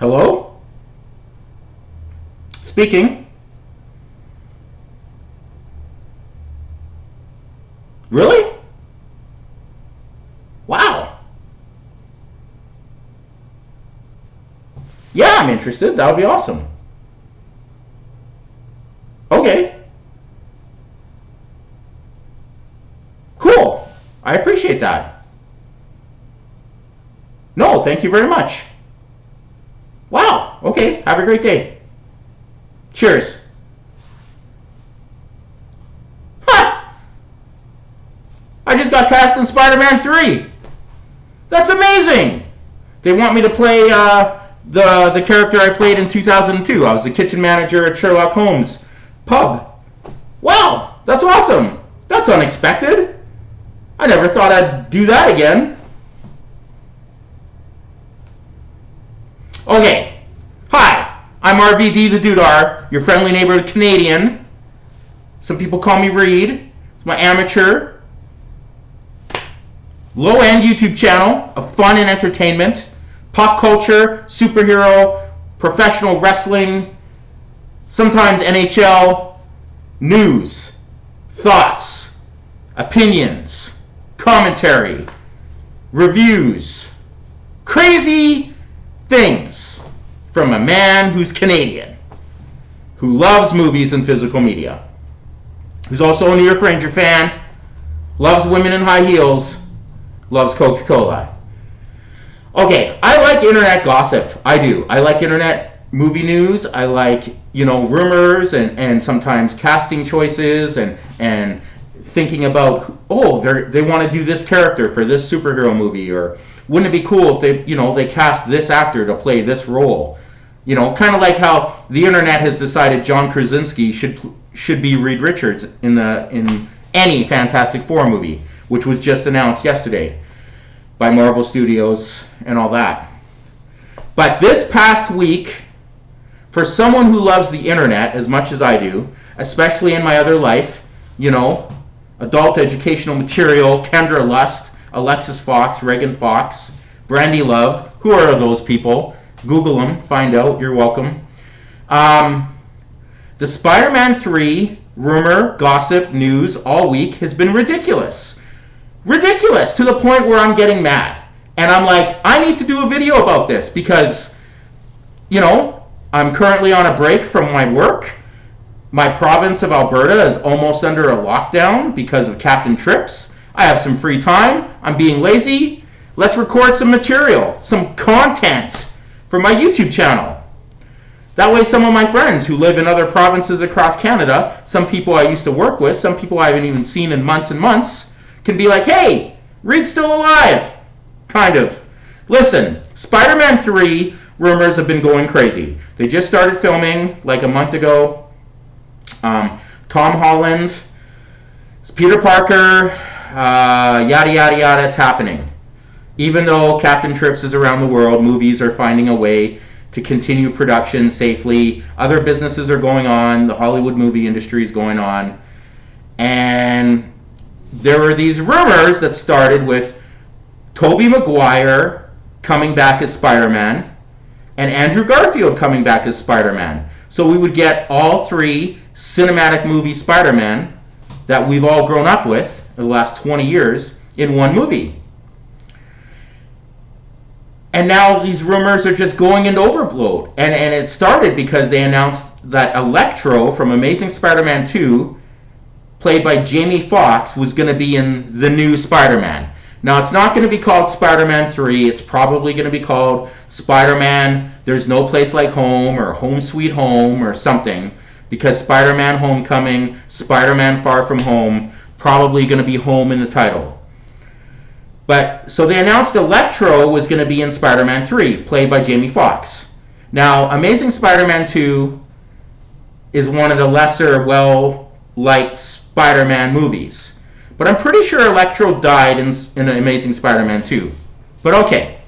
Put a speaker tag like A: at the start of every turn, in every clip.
A: Hello? Speaking. Really? Wow. Yeah, I'm interested. That would be awesome. Okay. Cool. I appreciate that. No, thank you very much. Wow. Okay. Have a great day. Cheers. Ha! I just got cast in Spider-Man 3. That's amazing. They want me to play the character I played in 2002. I was the kitchen manager at Sherlock Holmes pub. Wow. That's awesome. That's unexpected. I never thought I'd do that again. Okay. Hi, I'm RVD the Doodar, your friendly neighborhood Canadian. Some people call me Reed. It's my amateur, low-end YouTube channel of fun and entertainment, pop culture, superhero, professional wrestling, sometimes NHL, news, thoughts, opinions, commentary, reviews, crazy things from a man who's Canadian, who loves movies and physical media, who's also a New York Ranger fan, loves women in high heels, loves Coca-Cola. Okay, I like internet gossip. I do. I like internet movie news. I like, rumors and sometimes casting choices and thinking about, they want to do this character for this superhero movie, or wouldn't it be cool if they cast this actor to play this role? Kind of like how the internet has decided John Krasinski should be Reed Richards in any Fantastic Four movie, which was just announced yesterday by Marvel Studios and all that. But this past week, for someone who loves the internet as much as I do, especially in my other life, adult educational material, Kendra Lust, Alexis Fox, Reagan Fox, Brandy Love, who are those people? Google them, find out, you're welcome. The Spider-Man 3 rumor, gossip, news all week has been ridiculous. Ridiculous to the point where I'm getting mad. And I'm like, I need to do a video about this because, I'm currently on a break from my work. My province of Alberta is almost under a lockdown because of Captain Trips. I have some free time. I'm being lazy. Let's record some material, some content for my YouTube channel. That way some of my friends who live in other provinces across Canada, some people I used to work with, some people I haven't even seen in months and months, can be like, hey, Reed's still alive. Kind of. Listen, Spider-Man 3 rumors have been going crazy. They just started filming like a month ago. Tom Holland, Peter Parker, yada, yada, yada, it's happening. Even though Captain Trips is around the world, movies are finding a way to continue production safely. Other businesses are going on. The Hollywood movie industry is going on. And there were these rumors that started with Tobey Maguire coming back as Spider-Man and Andrew Garfield coming back as Spider-Man. So we would get all three cinematic movie Spider-Man that we've all grown up with in the last 20 years in one movie. And now these rumors are just going into overload. And it started because they announced that Electro from Amazing Spider-Man 2, played by Jamie Foxx, was going to be in the new Spider-Man. Now, it's not going to be called Spider-Man 3. It's probably going to be called Spider-Man There's No Place Like Home or Home Sweet Home or something. Because Spider-Man Homecoming, Spider-Man Far From Home, probably going to be home in the title. But so they announced Electro was going to be in Spider-Man 3, played by Jamie Foxx. Now, Amazing Spider-Man 2 is one of the lesser, well-liked Spider-Man movies. But I'm pretty sure Electro died in Amazing Spider-Man 2. But okay.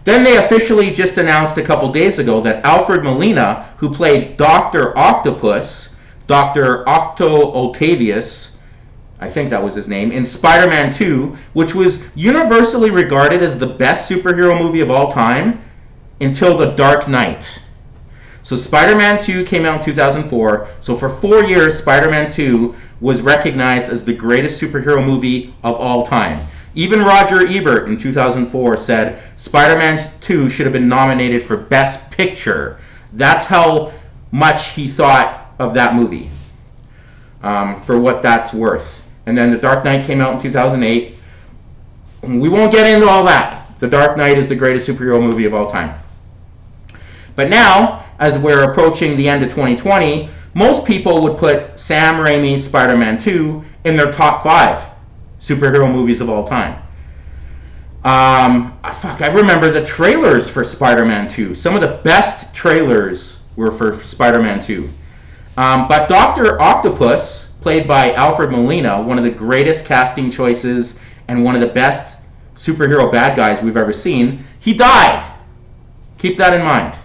A: Then they officially just announced a couple days ago that Alfred Molina, who played Dr. Octopus, Dr. Octo Octavius, I think that was his name, in Spider-Man 2, which was universally regarded as the best superhero movie of all time, until The Dark Knight. So Spider-Man 2 came out in 2004. So for 4 years, Spider-Man 2 was recognized as the greatest superhero movie of all time. Even Roger Ebert in 2004 said Spider-Man 2 should have been nominated for Best Picture. That's how much he thought of that movie, for what that's worth. And then The Dark Knight came out in 2008. We won't get into all that. The Dark Knight is the greatest superhero movie of all time. But now, as we're approaching the end of 2020, most people would put Sam Raimi's Spider-Man 2 in their top 5 superhero movies of all time. I remember the trailers for Spider-Man 2. Some of the best trailers were for Spider-Man 2. But Dr. Octopus, played by Alfred Molina, one of the greatest casting choices and one of the best superhero bad guys we've ever seen, he died. Keep that in mind.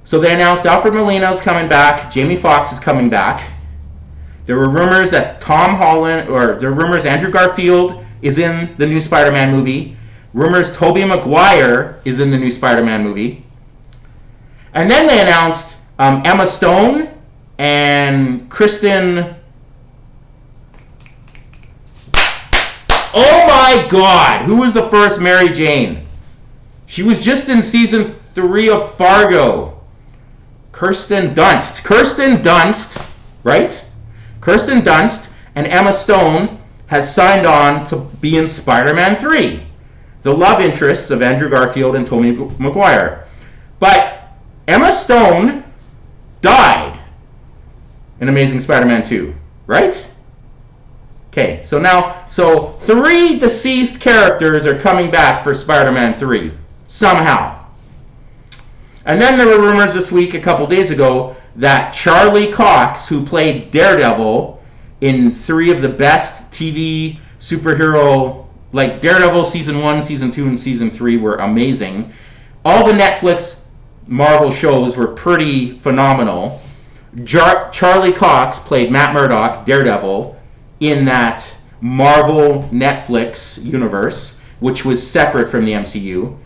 A: So they announced Alfred Molina is coming back, Jamie Foxx is coming back. There were rumors that Andrew Garfield is in the new Spider-Man movie. Rumors Tobey Maguire is in the new Spider-Man movie. And then they announced Emma Stone and Kristen... Oh my God! Who was the first Mary Jane? She was just in season 3 of Fargo. Kirsten Dunst. Kirsten Dunst, right? Kirsten Dunst and Emma Stone has signed on to be in Spider-Man 3. The love interests of Andrew Garfield and Tobey Maguire. But Emma Stone died in Amazing Spider-Man 2, right? Okay, so 3 deceased characters are coming back for Spider-Man 3, somehow. And then there were rumors this week, a couple days ago, that Charlie Cox, who played Daredevil in 3 of the best TV superhero, like Daredevil Season 1, Season 2, and Season 3 were amazing. All the Netflix Marvel shows were pretty phenomenal. Charlie Cox played Matt Murdock, Daredevil, in that Marvel Netflix universe, which was separate from the MCU.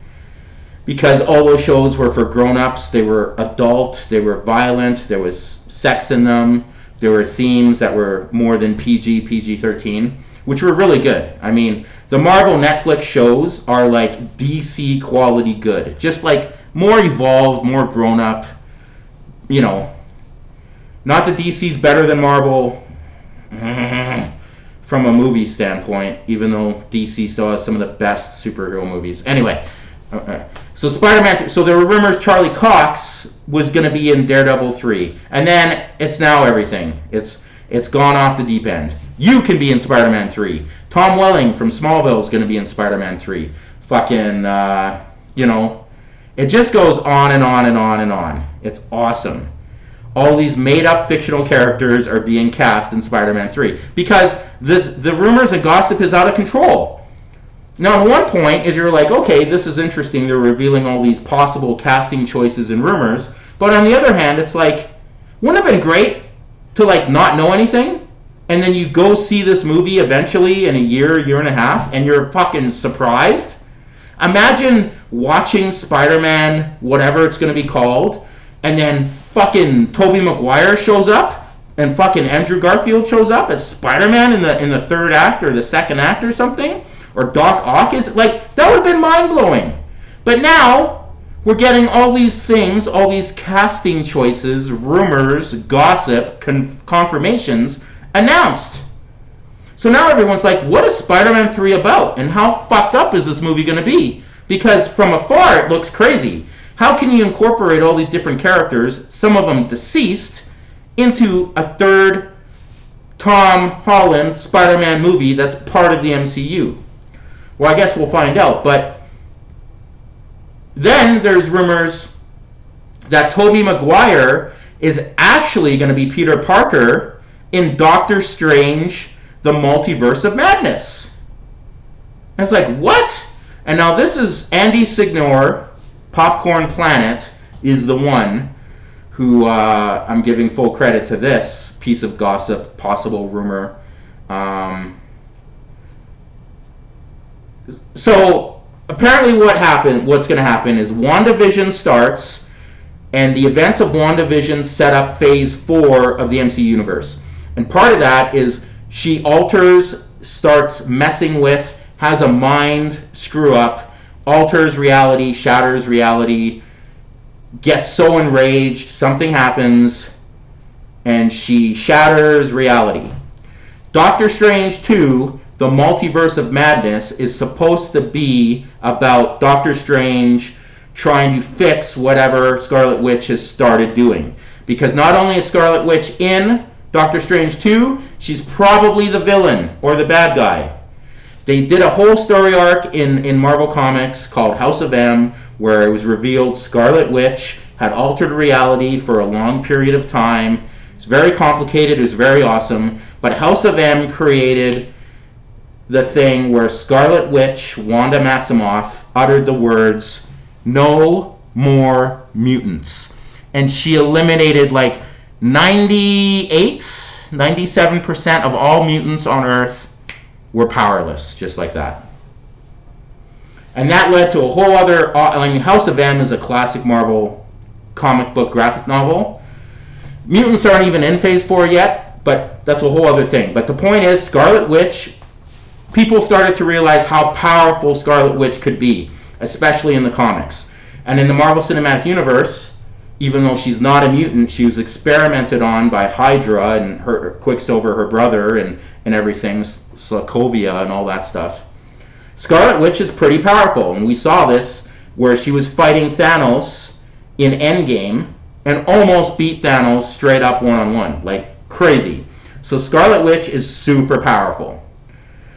A: Because all those shows were for grown-ups, they were adult, they were violent, there was sex in them, there were themes that were more than PG-13, which were really good. I mean, the Marvel Netflix shows are like DC quality good. Just like more evolved, more grown-up, you know. Not that DC's better than Marvel from a movie standpoint, even though DC still has some of the best superhero movies. Anyway, so Spider-Man, so there were rumors Charlie Cox was going to be in Daredevil 3. And then it's now everything. It's gone off the deep end. You can be in Spider-Man 3. Tom Welling from Smallville is going to be in Spider-Man 3. Fucking, it just goes on and on and on and on. It's awesome. All these made-up fictional characters are being cast in Spider-Man 3. Because the rumors and gossip is out of control. Now, at one point, if you're like, okay, this is interesting, they're revealing all these possible casting choices and rumors. But on the other hand, it's like, wouldn't it have been great to, like, not know anything? And then you go see this movie eventually in a year and a half, and you're fucking surprised? Imagine watching Spider-Man, whatever it's going to be called, and then fucking Tobey Maguire shows up, and fucking Andrew Garfield shows up as Spider-Man in the third act or the second act or something? Or Doc Ock is, like, that would have been mind-blowing. But now, we're getting all these things, all these casting choices, rumors, gossip, confirmations announced. So now everyone's like, what is Spider-Man 3 about? And how fucked up is this movie going to be? Because from afar, it looks crazy. How can you incorporate all these different characters, some of them deceased, into a third Tom Holland Spider-Man movie that's part of the MCU? Well, I guess we'll find out. But then there's rumors that Tobey Maguire is actually going to be Peter Parker in Doctor Strange, The Multiverse of Madness. And it's like, what? And now this is Andy Signor, Popcorn Planet, is the one who I'm giving full credit to this piece of gossip, possible rumor. So apparently what's going to happen is WandaVision starts, and the events of WandaVision set up phase 4 of the MCU universe. And part of that is she alters, starts messing with, has a mind screw up, alters reality, shatters reality, gets so enraged, something happens, and she shatters reality. Doctor Strange 2, The Multiverse of Madness, is supposed to be about Doctor Strange trying to fix whatever Scarlet Witch has started doing. Because not only is Scarlet Witch in Doctor Strange 2, she's probably the villain or the bad guy. They did a whole story arc in Marvel Comics called House of M, where it was revealed Scarlet Witch had altered reality for a long period of time. It's very complicated, it was very awesome, but House of M created the thing where Scarlet Witch, Wanda Maximoff, uttered the words, "No more mutants." And she eliminated like 97% of all mutants on Earth were powerless, just like that. And that led to a whole other... House of M is a classic Marvel comic book graphic novel. Mutants aren't even in Phase 4 yet, but that's a whole other thing. But the point is, Scarlet Witch, people started to realize how powerful Scarlet Witch could be, especially in the comics. And in the Marvel Cinematic Universe, even though she's not a mutant, she was experimented on by Hydra and her Quicksilver, her brother, and everything, Sokovia and all that stuff. Scarlet Witch is pretty powerful, and we saw this where she was fighting Thanos in Endgame and almost beat Thanos straight up one-on-one, like crazy. So Scarlet Witch is super powerful.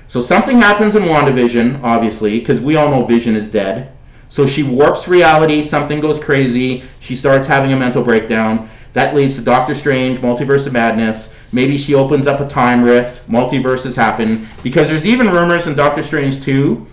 A: So something happens in WandaVision, obviously, because we all know Vision is dead. So she warps reality, something goes crazy, she starts having a mental breakdown. That leads to Doctor Strange, Multiverse of Madness. Maybe she opens up a time rift, multiverses happen. Because there's even rumors in Doctor Strange 2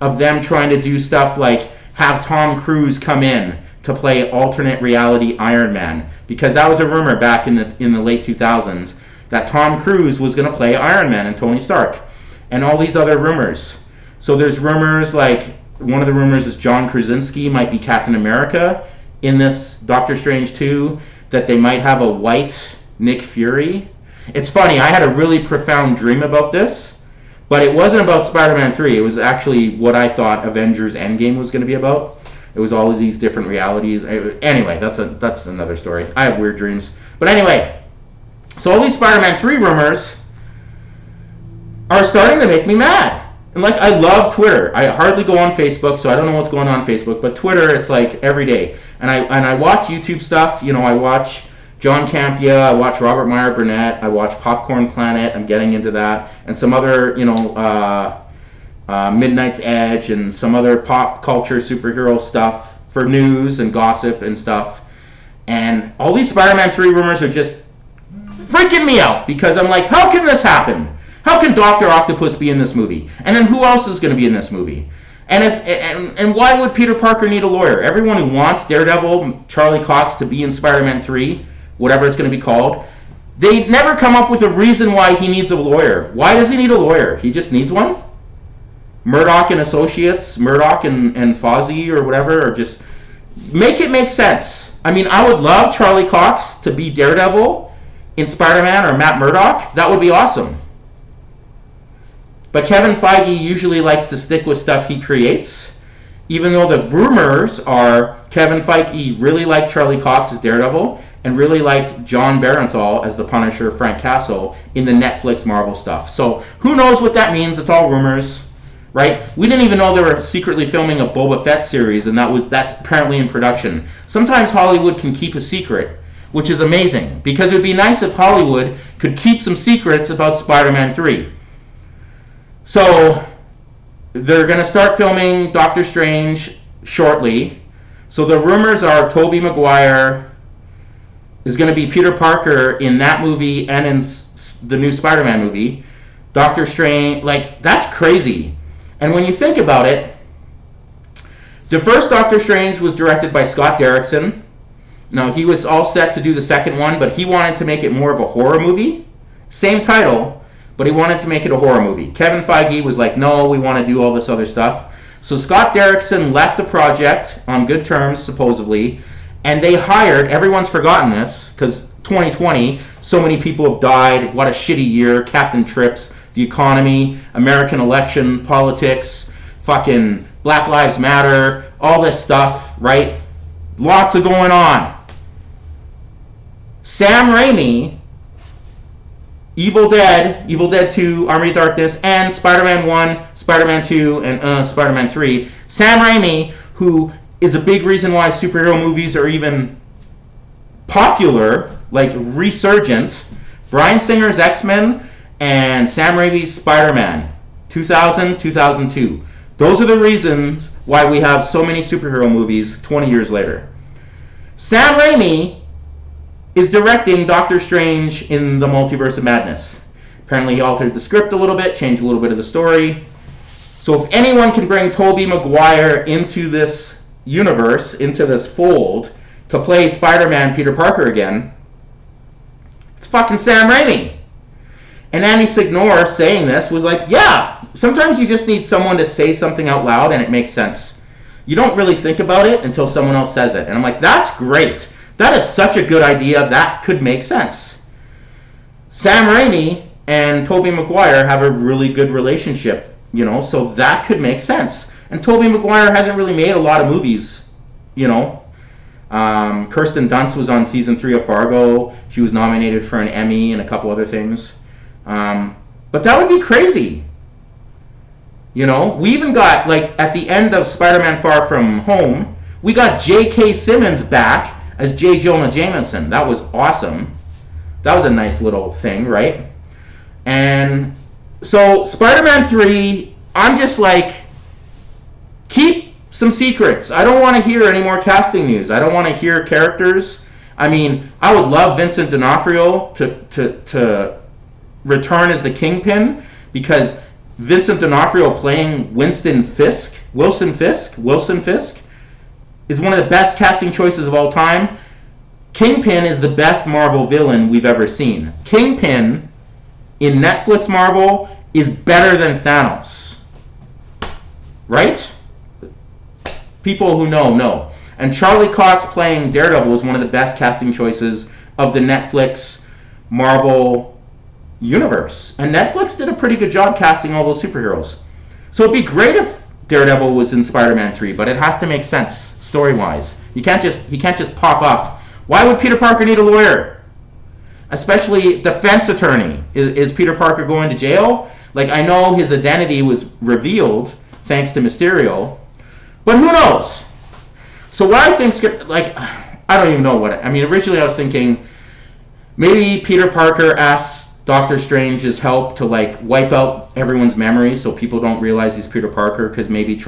A: of them trying to do stuff like have Tom Cruise come in to play alternate reality Iron Man. Because that was a rumor back in the late 2000s that Tom Cruise was going to play Iron Man and Tony Stark. And all these other rumors. So there's rumors like... One of the rumors is John Krasinski might be Captain America in this Doctor Strange 2, that they might have a white Nick Fury. It's funny, I had a really profound dream about this, but it wasn't about Spider-Man 3. It was actually what I thought Avengers Endgame was going to be about. It was all of these different realities. Anyway, that's another story. I have weird dreams. But anyway, so all these Spider-Man 3 rumors are starting to make me mad. And like, I love Twitter. I hardly go on Facebook, so I don't know what's going on Facebook. But Twitter, it's like every day. And I watch YouTube stuff. You know, I watch John Campea. I watch Robert Meyer Burnett. I watch Popcorn Planet. I'm getting into that. And some other, Midnight's Edge and some other pop culture superhero stuff for news and gossip and stuff. And all these Spider-Man 3 rumors are just freaking me out. Because I'm like, how can this happen? How can Dr. Octopus be in this movie? And then who else is going to be in this movie? And why would Peter Parker need a lawyer? Everyone who wants Daredevil, Charlie Cox, to be in Spider-Man 3, whatever it's going to be called, they never come up with a reason why he needs a lawyer. Why does he need a lawyer? He just needs one? Murdoch and Associates, Murdoch and Fozzie or whatever, or just make it make sense. I mean, I would love Charlie Cox to be Daredevil in Spider-Man or Matt Murdock. That would be awesome. But Kevin Feige usually likes to stick with stuff he creates, even though the rumors are Kevin Feige really liked Charlie Cox as Daredevil and really liked John Barenthal as the Punisher, Frank Castle, in the Netflix Marvel stuff. So who knows what that means? It's all rumors, right? We didn't even know they were secretly filming a Boba Fett series, and that's apparently in production. Sometimes Hollywood can keep a secret, which is amazing, because it would be nice if Hollywood could keep some secrets about Spider-Man 3. So, they're going to start filming Doctor Strange shortly. So the rumors are Tobey Maguire is going to be Peter Parker in that movie and in the new Spider-Man movie. Doctor Strange, like, that's crazy. And when you think about it, the first Doctor Strange was directed by Scott Derrickson. Now, he was all set to do the second one, but he wanted to make it more of a horror movie. Same title, but he wanted to make it a horror movie. Kevin Feige was like, no, we want to do all this other stuff. So Scott Derrickson left the project on good terms, supposedly, and they hired, everyone's forgotten this, because 2020, so many people have died, what a shitty year, Captain Trips, the economy, American election, politics, fucking Black Lives Matter, all this stuff, right? Lots of going on. Sam Raimi, Evil Dead 2, Army of Darkness, and Spider-Man 1, Spider-Man 2, and Spider-Man 3. Sam Raimi, who is a big reason why superhero movies are even popular, like resurgent. Bryan Singer's X-Men and Sam Raimi's Spider-Man, 2000, 2002. Those are the reasons why we have so many superhero movies 20 years later. Sam Raimi is directing Doctor Strange in the Multiverse of Madness. Apparently he altered the script a little bit, changed a little bit of the story. So if anyone can bring Tobey Maguire into this universe, into this fold, to play Spider-Man Peter Parker again, it's fucking Sam Raimi. And Andy Signore saying this was like, yeah, sometimes you just need someone to say something out loud and it makes sense. You don't really think about it until someone else says it. And I'm like, that's great. That is such a good idea. That could make sense. Sam Raimi and Tobey Maguire have a really good relationship, you know, so that could make sense. And Tobey Maguire hasn't really made a lot of movies, you know. Kirsten Dunst was on season 3 of Fargo. She was nominated for an Emmy and a couple other things. But that would be crazy. You know, we even got, like, at the end of Spider-Man Far From Home, we got J.K. Simmons back as J. Jonah Jameson. That was awesome. That was a nice little thing, right? And so Spider-Man 3, I'm just like, keep some secrets. I don't want to hear any more casting news. I don't want to hear characters. I mean, I would love Vincent D'Onofrio to return as the Kingpin, because Vincent D'Onofrio playing Wilson Fisk, is one of the best casting choices of all time. Kingpin is the best Marvel villain we've ever seen. Kingpin in Netflix Marvel is better than Thanos. Right? People who know. And Charlie Cox playing Daredevil is one of the best casting choices of the Netflix Marvel universe. And Netflix did a pretty good job casting all those superheroes. So it'd be great if Daredevil was in Spider-Man 3, but it has to make sense story-wise. He can't just pop up. Why would Peter Parker need a lawyer? Especially defense attorney. Is Peter Parker going to jail? Like, I know his identity was revealed thanks to Mysterio, but who knows? So what I think, like, I don't even know what. I mean, originally I was thinking maybe Peter Parker asks Doctor Strange's help to, like, wipe out everyone's memories so people don't realize he's Peter Parker, because maybe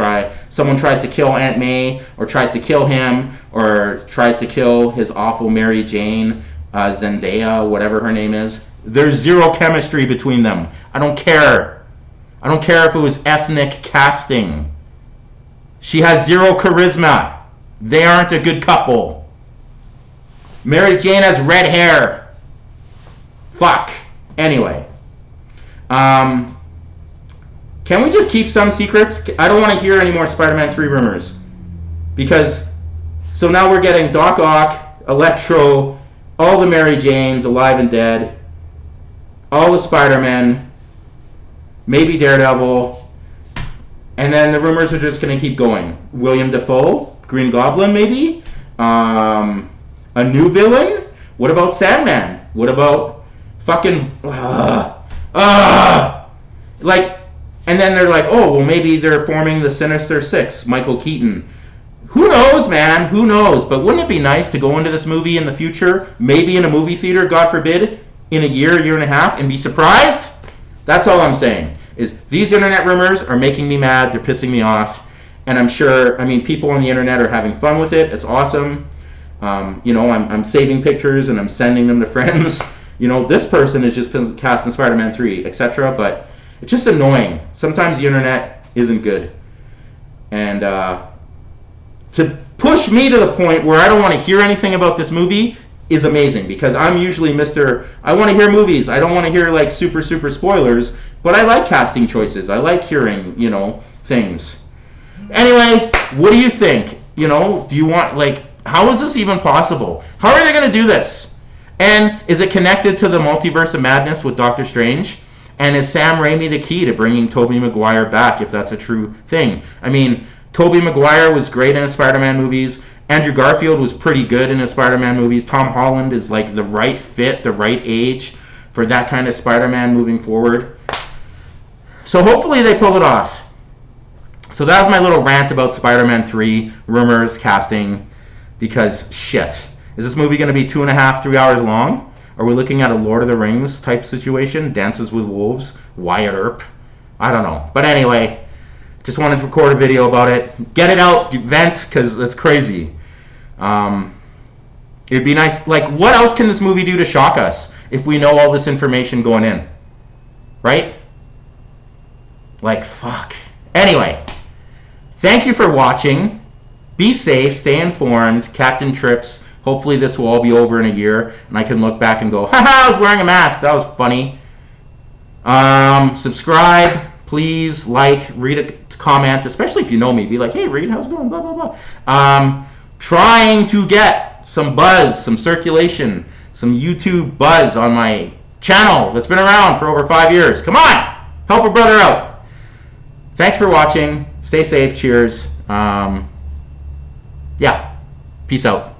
A: someone tries to kill Aunt May, or tries to kill him, or tries to kill his awful Mary Jane, Zendaya, whatever her name is. There's zero chemistry between them. I don't care. I don't care if it was ethnic casting. She has zero charisma. They aren't a good couple. Mary Jane has red hair. Fuck. Anyway, can we just keep some secrets? I don't want to hear any more Spider-Man 3 rumors. Because, so now we're getting Doc Ock, Electro, all the Mary Janes, alive and dead, all the Spider-Men, maybe Daredevil, and then the rumors are just going to keep going. William Dafoe, Green Goblin maybe, a new villain? What about Sandman? What about fucking like, and then they're like, oh, well, maybe they're forming the Sinister Six, Michael Keaton. Who knows, man? Who knows? But wouldn't it be nice to go into this movie in the future, maybe in a movie theater, God forbid, in a year and a half, and be surprised? That's all I'm saying, is these internet rumors are making me mad. They're pissing me off. And I'm sure, I mean, people on the internet are having fun with it. It's awesome. You know, I'm saving pictures and I'm sending them to friends. You know, this person is just cast in Spider-Man 3, etc. But it's just annoying. Sometimes the internet isn't good. And to push me to the point where I don't want to hear anything about this movie is amazing. Because I'm usually I want to hear movies. I don't want to hear, like, super spoilers. But I like casting choices. I like hearing, you know, things. Anyway, what do you think? You know, do you want, like, how is this even possible? How are they going to do this? And is it connected to the multiverse of madness with Doctor Strange? And is Sam Raimi the key to bringing Tobey Maguire back, if that's a true thing? I mean, Tobey Maguire was great in the Spider-Man movies. Andrew Garfield was pretty good in the Spider-Man movies. Tom Holland is like the right fit, the right age for that kind of Spider-Man moving forward. So hopefully they pull it off. So that was my little rant about Spider-Man 3, rumors, casting, because shit. Is this movie going to be 2.5, 3 hours long? Are we looking at a Lord of the Rings type situation? Dances with Wolves? Wyatt Earp? I don't know. But anyway, just wanted to record a video about it. Get it out, vent, because it's crazy. It'd be nice. Like, what else can this movie do to shock us if we know all this information going in? Right? Like, fuck. Anyway, thank you for watching. Be safe, stay informed. Captain Trips. Hopefully this will all be over in a year and I can look back and go, haha, I was wearing a mask. That was funny. Subscribe, please. Like, read a comment, especially if you know me. Be like, hey, Reed, how's it going? Blah, blah, blah. Trying to get some buzz, some circulation, some YouTube buzz on my channel that's been around for over 5 years. Come on, help a brother out. Thanks for watching. Stay safe. Cheers. Yeah. Peace out.